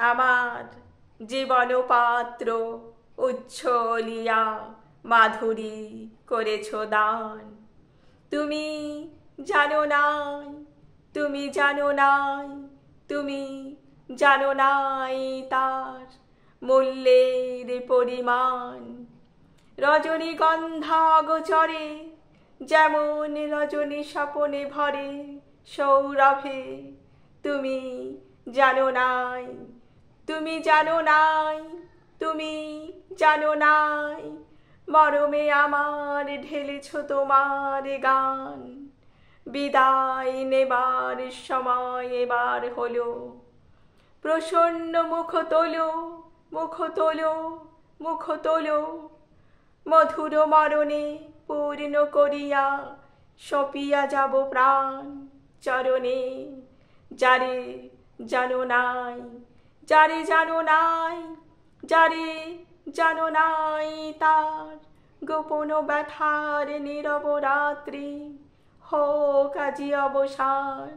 আমার জীবন পাত্র উচ্ছলিয়া মাধুরী করেছ দান। তুমি জানো নাই, তুমি জানো নাই, তুমি জানো নাই তার মূল্যের পরিমাণ। রজনীগন্ধা গোচরে যেমন রজনী স্বপনে ভরে সৌরভে, তুমি জানো নাই, তুমি জানো নাই, তুমি জানো নাই, মরমে আমার ঢেলেছ তোমার গান। বিদায় নেবার সময় এবার হলো, প্রসন্ন মুখ তোলো, মুখ তোলো, মুখ তোলো, মধুর মরণে পূর্ণ করিয়া সপিয়া যাব প্রাণ চরণে। যারে জানো নাই, যারে জানো নাই, যারে জানো নাই তার গোপন ব্যথার নীরব রাত্রি হোক আজি অবসান।